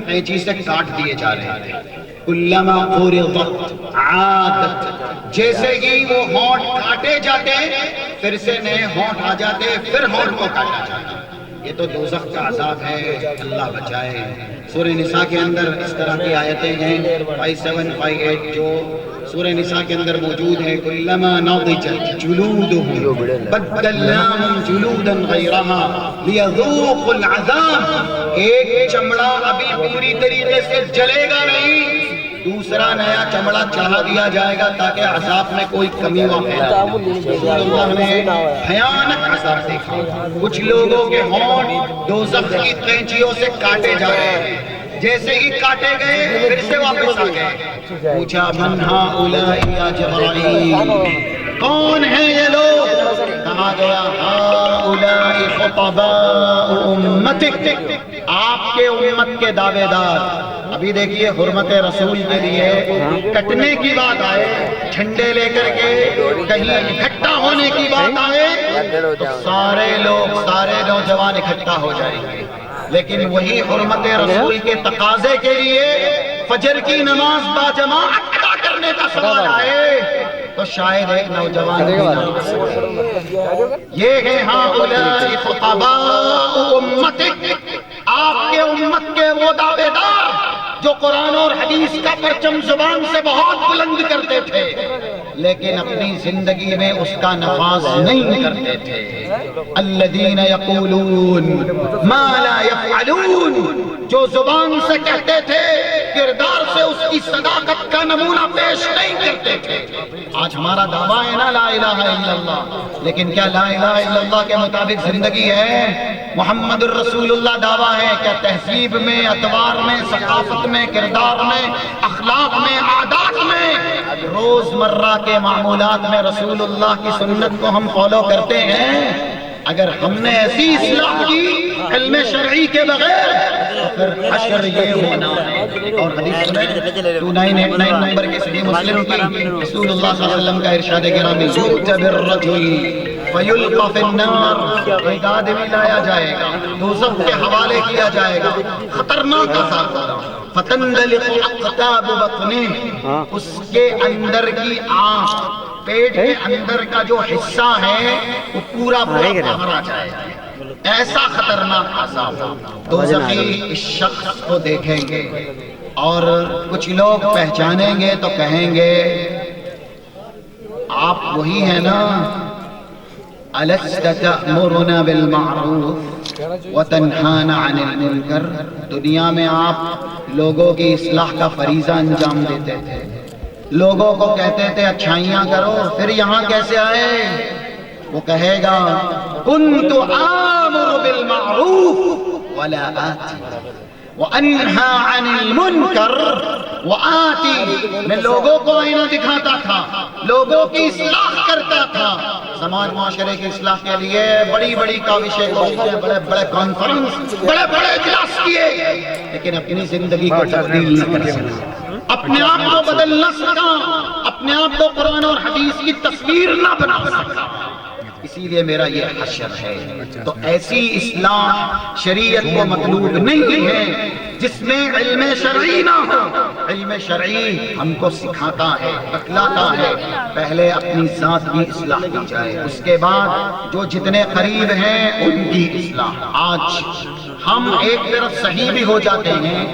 قینچی سے کاٹ دیے جا رہے تھے. کلما قرضت عادت، جیسے ہی وہ ہونٹ کاٹے جاتے پھر سے نئے ہونٹ آ جاتے، پھر ہونٹ کو کاٹا جاتا. یہ تو دوزخ کا عذاب ہے، اللہ بچائے. سورہ نساء کے اندر اس طرح کی آیتیں ہیں 57 58 جو سورہ نساء کے اندر موجود ہے. کلما نضجت جلودهم بدلناهم جلودا غیرها لیذوقوا العذاب. ایک چمڑا ابھی پوری طریقے سے جلے گا نہیں، دوسرا نیا چمڑا چڑھا دیا جائے گا تاکہ عذاب میں کوئی کمی واقع نہ. رسول اللہ نے بھیانک عذاب دیکھا. کچھ لوگوں کے ہونٹ دوزخ کی قینچیوں سے کاٹے جا رہے ہیں، جیسے ہی کاٹے گئے پھر سے واپس آ گئے. پوچھا من ہؤلاء یا جبرائیل، کون ہیں یہ لوگ؟ کہا گیا ہؤلاء خطباء امتک، آپ کے امت کے دعوے دار. ابھی دیکھیے حرمت رسول کے لیے کٹنے کی بات آئے، جھنڈے لے کر کے کہیں اکٹھا ہونے کی بات آئے تو سارے لوگ، سارے نوجوان اکٹھا ہو جائیں گے. لیکن وہی حرمت رسول کے تقاضے کے لیے فجر کی نماز باجماعت ادا کرنے کا سوال آئے تو شاید ایک نوجوان یہ ہے ہؤلاء خطباء امتک، آپ کے امت کے وہ دعوے دار جو قرآن اور حدیث کا پرچم زبان سے بہت بلند کرتے تھے لیکن اپنی زندگی میں اس کا نفاذ نہیں کرتے تھے. الذین یقولون ما لا یفعلون، جو زبان سے کہتے تھے کردار سے اس کی صداقت کا نمونہ پیش نہیں کرتے تھے. آج ہمارا دعویٰ ہے نا لا الہ الا اللہ، لیکن کیا لا الہ الا اللہ کے مطابق زندگی ہے؟ محمد الرسول اللہ دعویٰ ہے، کیا تہذیب میں، اطوار میں، ثقافت میں، کردار میں، اخلاق میں، عادات میں، روز مرہ کے معمولات میں رسول اللہ کی سنت کو ہم فالو کرتے ہیں؟ اگر ہم نے ایسی اصلاح کی علم شرعی کے بغیر تو پھر حشر یہ ہونا ہے. اور حدیث سنیں 2989 نمبر کی صحیح مسلم کی، رسول اللہ صلی اللہ علیہ وسلم کا ارشاد گرامی یؤتی بالرجل فیلقی فی النار، ایک آدمی لایا جائے گا دوزخ کے حوالے کیا جائے گا، خطرناک عذاب ہوگا. فتندلق اقطاب بطنہ، اس کے اندر کی آنکھ، پیٹ کے اندر کا جو حصہ ہے وہ پورا باہر آ جائے گا. ایسا خطرناک عذاب. دوزخی اس شخص کو دیکھیں گے اور کچھ لوگ پہچانیں گے تو کہیں گے آپ وہی ہیں نا أَلَسْتَ تَأْمُرُنَا بِالْمَعْرُوفِ وَتَنْهَانَ عَنِ الْمُنْكَرِ، دنیا میں آپ لوگوں کی اصلاح کا فریضہ انجام دیتے تھے، لوگوں کو کہتے تھے اچھائیاں کرو، پھر یہاں کیسے آئے؟ وہ کہے گا كُنْتُ آمُرُ بِالْمَعْرُوفِ وَلَا آتِي وَأَنْهَا عَنِ الْمُنْكَرِ وَآتِي، میں لوگوں کو آئینہ دکھاتا تھا، لوگوں کی اصلاح کرتا تھا. سماج معاشرے کی اصلاح کے لیے بڑی بڑی کاوشیں، بڑے بڑے کانفرنس، بڑے بڑے اجلاس کیے، لیکن اپنی زندگی کو تبدیل نہ کر سکا، اپنے آپ کو بدل نہ سکا، اپنے آپ کو قرآن اور حدیث کی تصویر نہ بنا سکا. اسی لیے میرا یہ حشر ہے. تو ایسی اصلاح شریعت کو مطلوب نہیں ہے جس میں علم شرعی نہ ہو. علم شرعی ہم کو سکھاتا ہے، بتلاتا ہے پہلے اپنی ذات کی اصلاح کی جائے، اس کے بعد جو جتنے قریب ہیں ان کی اصلاح. آج ہم ایک طرف صحیح بھی ہو جاتے ہیں،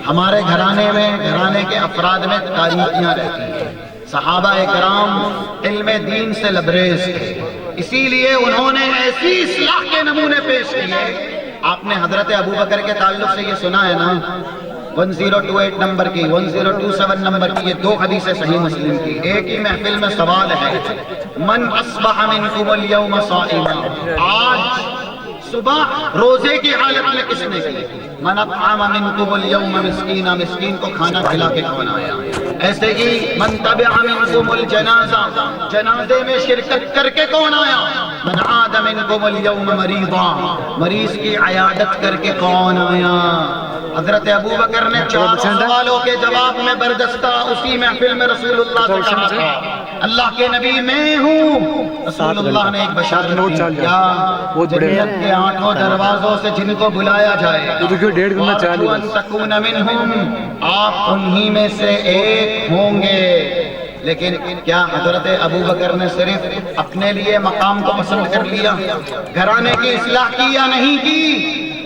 ہمارے گھرانے میں، گھرانے کے افراد میں تاریکیاں رہتی ہیں. صحابہ کرام علم دین سے لبریز تھے، اسی لیے انہوں نے ایسی اصلاح کے نمونے پیش کیے. آپ نے حضرت ابوبکر کے تعلق سے یہ سنا ہے نا 1028 نمبر کی، 1027 نمبر کی، یہ دو حدیثیں صحیح مسلم کی. ایک ہی محفل میں سوال ہے من اصبح منکم اليوم صائما، آج صبح روزے کی حالت میں کس نے کی؟ من اطعم منکم اليوم مسکینا، مسکین کو کھانا کھلا کے کون آیا؟ ایسے ہی من تبع منکم الجنازہ، جنازے میں شرکت کر کے کون آیا؟ من عاد منکم اليوم مریضا، مریض کی عیادت کر کے کون آیا؟ حضرت ابوبکر نے 4 سوالوں کے جواب میں بردستہ اسی محفل میں رسول اللہ سے کہا تھا اللہ کے نبی میں ہوں۔ رسول اللہ نے ایک بشارت دی، کیا جنت کے 8 دروازوں سے جن کو بلایا جائے وَأَرْجُو أَن تَكُونَ مِنْهُمْ، آپ انہی میں سے ایک ہوں گے۔ لیکن کیا حضرت ابو بکر نے صرف اپنے لیے مقام کو پسند کر لیا، گھرانے کی اصلاح کی یا نہیں کی؟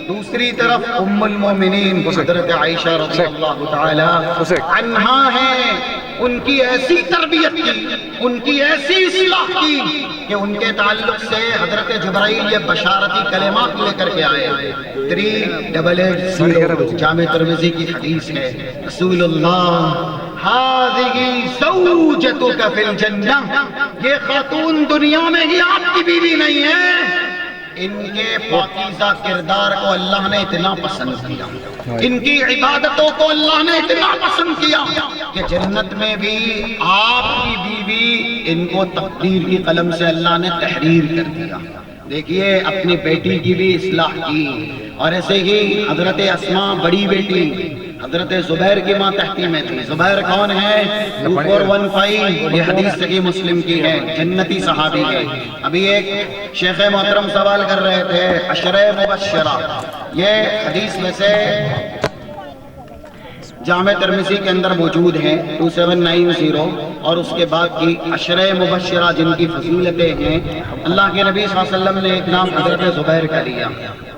دوسری طرف ام المومنین حضرت عائشہ رضی اللہ تعالی عنہا ہیں، ان کی ایسی تربیت کی، ان کی ایسی اصلاح کی کہ ان کے تعلق سے حضرت جبرائیل یہ بشارتی کلمات لے کر کے آئے۔ 3880 جامع ترمذی کی حدیث ہے، رسول اللہ ہذہ زوجتک فی الجنہ، یہ خاتون دنیا میں ہی آپ کی بیوی نہیں ہے، ان کے پاکیزہ کردار کو اللہ نے اتنا پسند کیا، ان کی عبادتوں کو اللہ نے اتنا پسند کیا کہ جنت میں بھی آپ کی بیوی، ان کو تقدیر کی قلم سے اللہ نے تحریر کر دیا۔ دیکھیے اپنی بیٹی کی بھی اصلاح کی، اور ایسے ہی حضرت اسماء بڑی بیٹی حضرت زبیر کی ماں تحتی میں تھی۔ زبیر کون ہے؟ 2415، یہ حدیث صحیح مسلم کی ہے، جنتی صحابی ہے۔ ابھی ایک شیخ محترم سوال کر رہے تھے، عشرہ مبشرہ، یہ حدیث میں سے جامع ترمذی کے اندر موجود ہیں 2790، اور اس کے بعد کی عشرہ مبشرہ جن کی فضیلتیں ہیں۔ اللہ کے نبی صلی اللہ علیہ وسلم نے ایک نام حضرت زبیر کا لیا،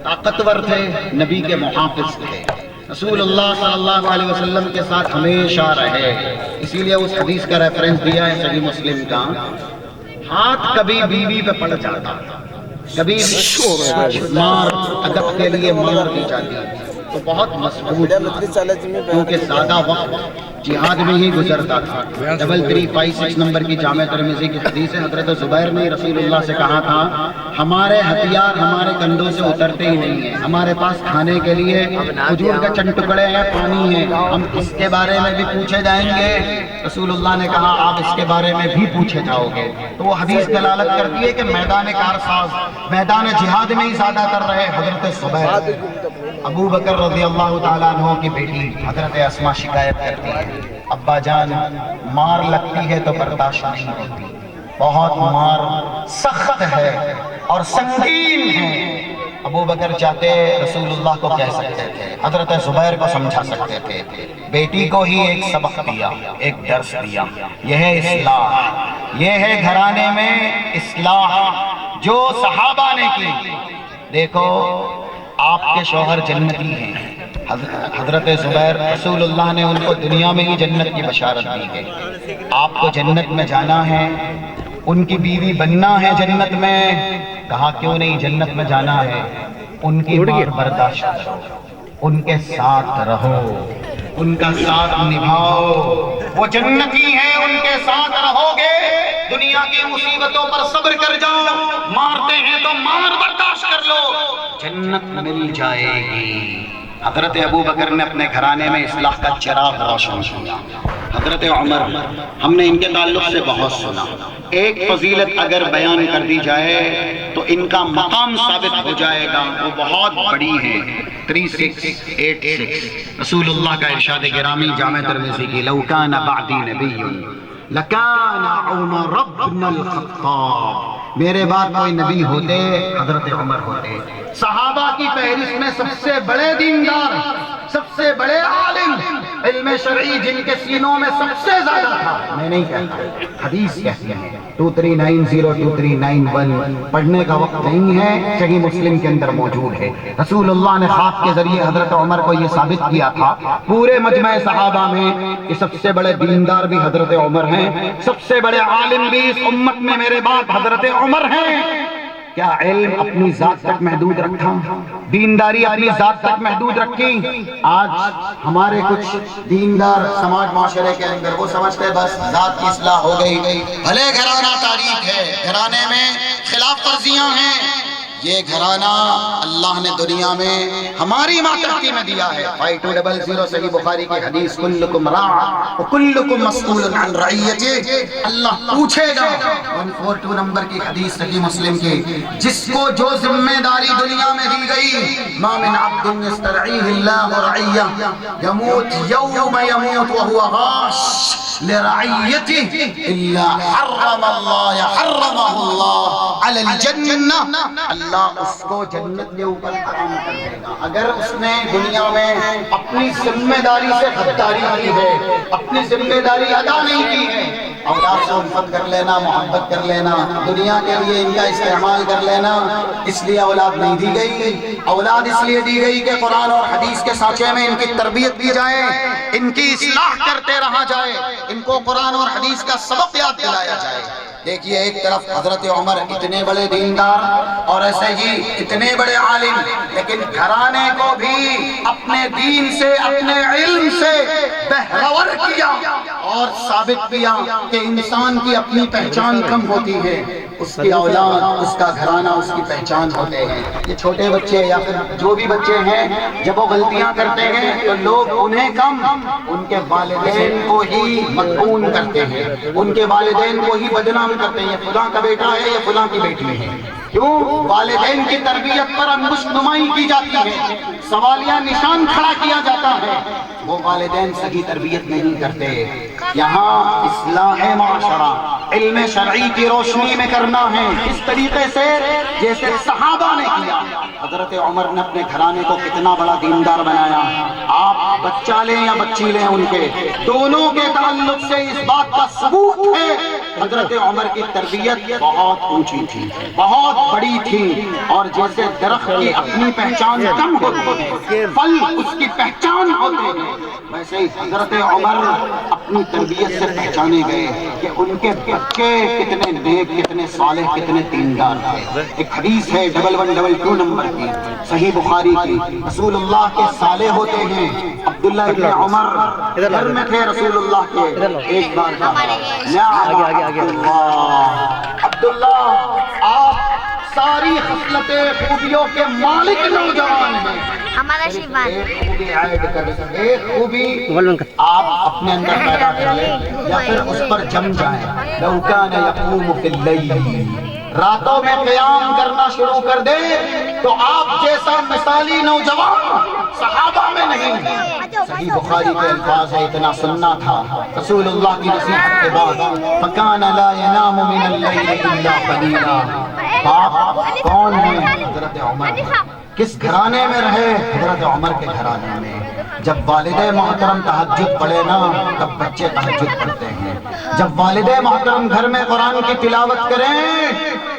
طاقتور تھے، نبی کے محافظ تھے، رسول اللہ صلی اللہ علیہ وسلم کے ساتھ ہمیشہ رہے، اسی لیے اس حدیث کا ریفرنس دیا ہے صحیح مسلم کا۔ ہاتھ کبھی بیوی پہ پڑ جاتا، کبھی مار ادب کے لیے مار دی جاتی تو بہت مضبوط، کیونکہ زیادہ وقت جہاد میں ہی گزرتا تھا۔ 3356 نمبر کی جامع ترمذی کی حدیث ہے، حضرت زبیر نے رسول اللہ سے کہا تھا، ہمارے ہتھیار ہمارے کندھوں سے اترتے ہی نہیں ہیں، ہمارے پاس کھانے کے لیے کھجور کے چند ٹکڑے ہیں، پانی ہے، ہم اس کے بارے میں بھی پوچھے جائیں گے۔ رسول اللہ نے کہا آپ اس کے بارے میں بھی پوچھے جاؤ گے۔ تو وہ حدیث دلالت کرتی ہے کہ میدان کارساز، میدان جہاد میں ہی زیادہ تر رہے حضرت زبیر۔ ابو بکر رضی اللہ تعالیٰ عنہ کی بیٹی حضرت اسماء شکایت کرتی ہے، ابا جان مار لگتی ہے تو برداشت نہیں ہوتی، بہت مار سخت ہے اور سنگین ہے۔ ابو بکر چاہتے رسول اللہ کو کہہ سکتے تھے، حضرت زبیر کو سمجھا سکتے تھے، بیٹی کو ہی ایک سبق دیا، ایک درس دیا، یہ ہے اصلاح، یہ ہے گھرانے میں اصلاح جو صحابہ نے کی۔ دیکھو آپ کے شوہر جنتی ہیں، حضرت زبیر، رسول اللہ نے ان کو دنیا میں ہی جنت کی بشارت دی ہے۔ آپ کو جنت میں جانا ہے، ان کی بیوی بننا ہے جنت میں، کہا کیوں نہیں جنت میں جانا ہے، ان کی مار برداشت کرو، ان کے ساتھ رہو، ان کا ساتھ نبھاؤ، وہ جنتی ہیں، ان کے ساتھ رہو گے، دنیا کی مصیبتوں پر صبر کر جاؤ، مارتے ہیں تو مار برداشت کر لو، جنت مل جائے گی۔ حضرت ابو بکر نے اپنے گھرانے میں اصلاح کا چراغ روشن کیا۔ حضرت عمر، ہم نے ان کے تعلق سے بہت سنا، ایک فضیلت اگر بیان کر دی جائے تو ان کا مقام ثابت ہو جائے گا، وہ بہت بڑی ہے۔ 3686 رسول اللہ کا ارشاد گرامی جامع ترمذی کی، لو کان بعدی نبی لکان عمر بن الخطاب، میرے بعد کوئی نبی ہوتے حضرت عمر ہوتے۔ صحابہ کی فہرست میں سب سے بڑے دیندار، سب سے بڑے عالم، علم شرعی جن کے سینوں میں سب سے زیادہ تھا، میں نہیں کہتا، حدیث کہتے ہیں۔ 2390 2391 پڑھنے کا وقت نہیں ہے، صحیح مسلم کے اندر موجود ہے۔ رسول اللہ نے خواب کے ذریعے حضرت عمر کو یہ ثابت کیا تھا، پورے مجمع صحابہ میں کہ سب سے بڑے دیندار بھی حضرت عمر ہیں، سب سے بڑے عالم بھی اس امت میں میرے بعد حضرت عمر ہیں۔ کیا علم اپنی ذات تک محدود رکھا، دینداری اپنی ذات تک محدود رکھی؟ آج ہمارے کچھ دیندار سماج معاشرے کے اندر وہ سمجھتے بس ذات کی اصلاح ہو گئی، بھلے گھرانہ تاریخ ہے، گھرانے میں خلاف ورزیاں ہیں، یہ گھرانہ اللہ نے دنیا میں ہماری ماتحتی میں دیا ہے۔ 5200 صحیح بخاری کی حدیث، کلکم راع وکلکم مسئول عن رعیتہ، اللہ پوچھے گا۔ 142 نمبر کی حدیث صحیح مسلم کی، جس کو جو ذمہ داری دنیا میں دی گئی، ما من عبد یسترعیہ اللہ رعیہ یموت یوم یموت وہو غاش لرعیتہ الا حرم حرمہ اللہ علی الجنہ، اللہ اس کو جنت کے اوپر حرام کر دے گا اگر اس نے دنیا میں اپنی ذمہ داری سے غداری کی ہے، اپنی ذمہ داری ادا نہیں کی ہے۔ اولاد سے الفت کر لینا، محبت کر لینا، دنیا کے لیے ان کا استعمال کر لینا، اس لیے اولاد نہیں دی گئی۔ اولاد اس لیے دی گئی کہ قرآن اور حدیث کے سانچے میں ان کی تربیت دی جائے، ان کی اصلاح کرتے رہا جائے، ان کو قرآن اور حدیث کا سبق یاد دلایا جائے۔ دیکھیے ایک طرف حضرت عمر اتنے بڑے دیندار اور ایسے ہی اتنے بڑے عالم، لیکن گھرانے کو بھی اپنے دین سے، اپنے علم سے بہرور کیا اور ثابت کیا کہ انسان کی اپنی پہچان کم ہوتی ہے، اس کی اولاد، اس کا گھرانہ اس کی پہچان ہوتے ہیں۔ یہ چھوٹے بچے یا پھر جو بھی بچے ہیں، جب وہ غلطیاں کرتے ہیں تو لوگ انہیں کم، ان کے والدین کو ہی مطعون کرتے ہیں، ان کے والدین کو ہی بدنام کرتے ہیں، یہ فلاں کا بیٹا ہے، یہ فلاں کی بیٹی ہے۔ کیوں؟ والدین کی تربیت پر انگشت نمائی کی جاتی ہے، سوالیہ نشان کھڑا کیا جاتا ہے، وہ والدین صحیح تربیت نہیں کرتے۔ یہاں اصلاح معاشرہ علم شرعی کی روشنی میں کرنا ہے، اس طریقے سے جیسے صحابہ نے کیا۔ حضرت عمر نے اپنے گھرانے کو کتنا بڑا دیندار بنایا۔ آپ بچہ لیں یا بچی لیں، ان کے دونوں کے تعلق سے اس بات کا ثبوت ہے حضرت عمر کی تربیت بہت اونچی تھی، بہت بڑی تھی، اور جیسے درخت کی اپنی پہچان کم ہوتی ہے، پھل اس کی پہچان ہوتے ہیں، ویسے ہی حضرت عمر اپنی تربیت سے پہچانے گئے کہ ان کے بچے کتنے نیک، کتنے صالح، کتنے دیندار تھے۔ ایک حدیث ہے 1122 نمبر کی صحیح بخاری کی، رسول اللہ کے صالح ہوتے ہیں عبداللہ ابن عمر، گھر میں تھے رسول اللہ کے، ایک بار کہا عبداللہ آپ ساری خصلتیں خوبیوں کے مالک نوجوان ہیں، ہمارا شیبان ایک خوبی عائد کر سکے، ایک خوبی آپ اپنے اندر پیدا کر لیں یا پھر اس پر جم جائیں۔ لو کان یقوم فی اللیل، راتوں میں قیام کرنا شروع کر دے تو آپ جیسا مثالی نوجوان صحابہ میں نہیں۔ صحیح بخاری کے الفاظ ہے، اتنا سننا تھا رسول اللہ کی نصیحت کے بعد، فکان لا ینام من اللیل الا قلیلا۔ باپ کون ہے؟ حضرت عمر۔ کس گھرانے میں رہے؟ حضرت عمر کے گھرانے میں۔ جب والد محترم تہجد پڑھے نا، تب بچے تہجد پڑھتے ہیں۔ جب والد محترم گھر میں قرآن کی تلاوت کریں،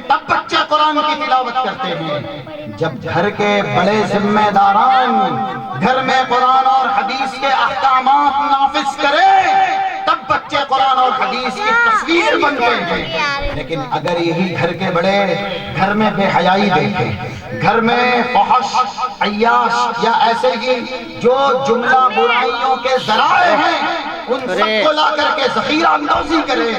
تب بچے قرآن کی تلاوت کرتے ہیں۔ جب گھر کے بڑے ذمہ داران گھر میں قرآن اور حدیث کے احکامات نافذ کریں، تب بچے قرآن اور حدیث کی تصویر بنتے ہیں۔ لیکن اگر یہی گھر کے بڑے گھر میں بے حیائی دیکھیں، گھر میں فحش، عیاش یا ایسے ہی جو جملہ برائیوں کے ذرائع ہیں، ان سب کو لا کر کے ذخیرہ اندوزی کریں،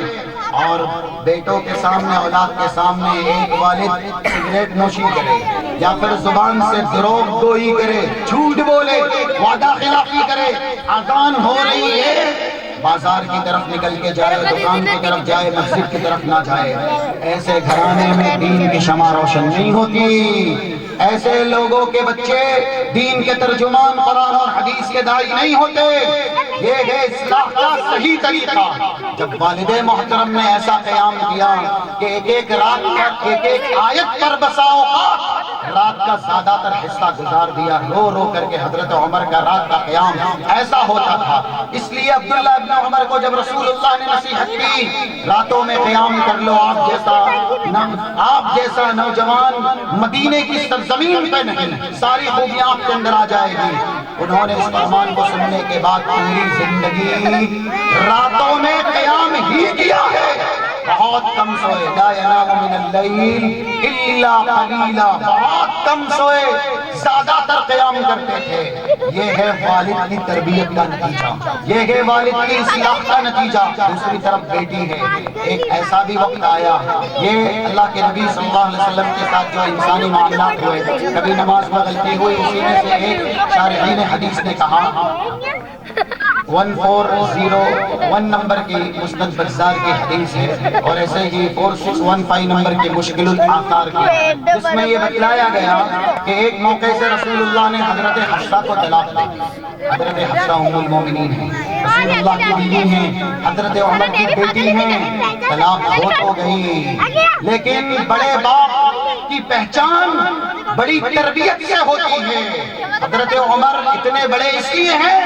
اور بیٹوں کے سامنے، اولاد کے سامنے ایک والد سگریٹ نوشی کرے یا پھر زبان سے دروغ گوئی کرے، جھوٹ بولے، وعدہ خلافی کرے، اذان ہو رہی ہے، بازار کی طرف نکل کے جائے، دکان کی طرف جائے، مسجد کی طرف نہ جائے، ایسے گھرانے میں دین کی شمع روشن نہیں ہوتی۔ ایسے لوگوں کے بچے دین کے ترجمان، قرآن اور حدیث کے داعی نہیں ہوتے۔ یہ ہے اصلاح کا صحیح طریقہ۔ جب والد محترم نے ایسا قیام کیا کہ ایک ایک رات کا ایک ایک آیت پر بسا اوقات رات کا زیادہ تر حصہ گزار دیا، رو رو کر کے حضرت عمر کا رات کا قیام ایسا ہوتا تھا۔ اس لیے عبداللہ ابن عمر کو جب رسول اللہ نے نصیحت کی، راتوں میں قیام کر لو، آپ جیسا نوجوان مدینے کی سرزمین پہ نہیں، ساری خوبیاں آپ کے اندر آ جائے گی۔ انہوں نے اس فرمان کو سننے کے بعد پوری زندگی راتوں میں قیام ہی کیا ہے، بہت کم سوئے، لا ینام من اللیل الا قلیلا، بہت کم سوئے، زیادہ تر قیام کرتے تھے۔ یہ ہے والد کی تربیت کا نتیجہ، یہ ہے والد کی اصلاح کا نتیجہ۔ دوسری طرف بیٹی ہے، ایک ایسا بھی وقت آیا، یہ اللہ کے نبی صلی اللہ علیہ وسلم کے ساتھ جو انسانی معاملات ہوئے، کبھی نماز میں غلطی ہوئی، اسی میں سے ایک شارحین حدیث نے کہا 1401 نمبر کی مسند بزار کی حدیث ہے، اور ایسے ہی 4615 نمبر کی مشکل الآثار کی، جس میں یہ بتلایا گیا کہ ایک موقع سے رسول اللہ نے حضرت حفصہ کو طلاق دی۔ حضرت حفصہ ام المومنین ہیں، رسول اللہ کی بیوی ہیں، حضرت عمر کی بیٹی ہیں، طلاق ہو تو گئی، لیکن بڑے باپ کی پہچان بڑی تربیت سے ہوتی ہے۔ حضرت عمر اتنے بڑے اس لیے ہیں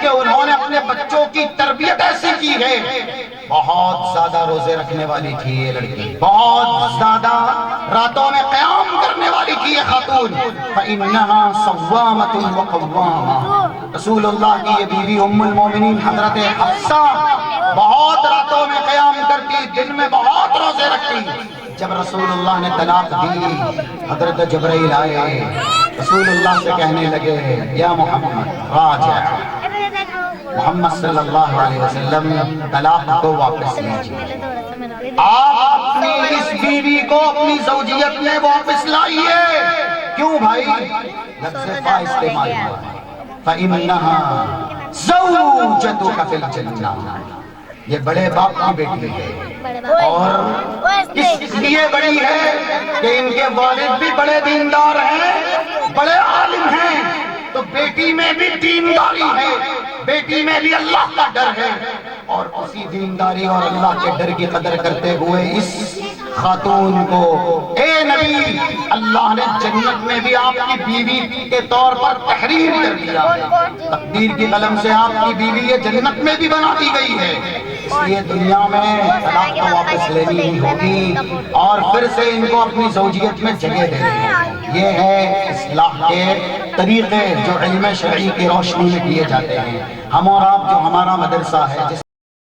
کہ انہوں نے اپنے بچوں کی تربیت ایسی کی ہے۔ بہت زیادہ روزے رکھنے والی تھی یہ لڑکی، بہت زیادہ راتوں میں قیام کرنے والی تھی یہ خاتون۔ فَإِنَّهَا صَوَّامَةٌ وَقَوَّامَةٌ، رسول اللہ کی یہ بیوی ام المومنین حضرت حفصہ بہت راتوں میں قیام کرتی، دن میں بہت روزے رکھتی۔ جب رسول اللہ نے طلاق دی، حضرت جبرائیل آئے، رسول اللہ سے کہنے لگے یا محمد راجع، محمد صلی اللہ علیہ وسلم طلاق کو واپس لیجیے، آپ اپنی اس بیوی کو اپنی زوجیت میں واپس لائیے۔ کیوں بھائی؟ لفظ فا استعمال ہوا، فَإِنَّهَا زَوْجَتُكَ فِي الْجَنَّةِ، یہ بڑے باپ کی بیٹی ہے، اور اس لیے بڑی ہے کہ ان کے والد بھی بڑے دیندار ہیں، بڑے عالم ہیں، تو بیٹی میں بھی دینداری ہے، بیٹی میں بھی اللہ کا ڈر ہے، اور اسی دینداری اور اللہ کے ڈر کی قدر کرتے ہوئے اس خاتون کو اے نبی، اللہ نے جنت میں بھی آپ کی بیوی کے طور پر تحریر کر دیا ہے، تقدیر کی قلم سے آپ کی بیوی یہ جنت میں بھی بنا دی گئی ہے۔ اس لیے دنیا میں طلاق کو واپس لینی ہی ہوگی، اور پھر سے ان کو اپنی زوجیت میں جگہ دینی ہوگی۔ یہ ہے اصلاح کے طریقے جو علم شرعی کی روشنی میں کیے جاتے ہیں۔ ہم اور آپ جو ہمارا مدرسہ ہے، جس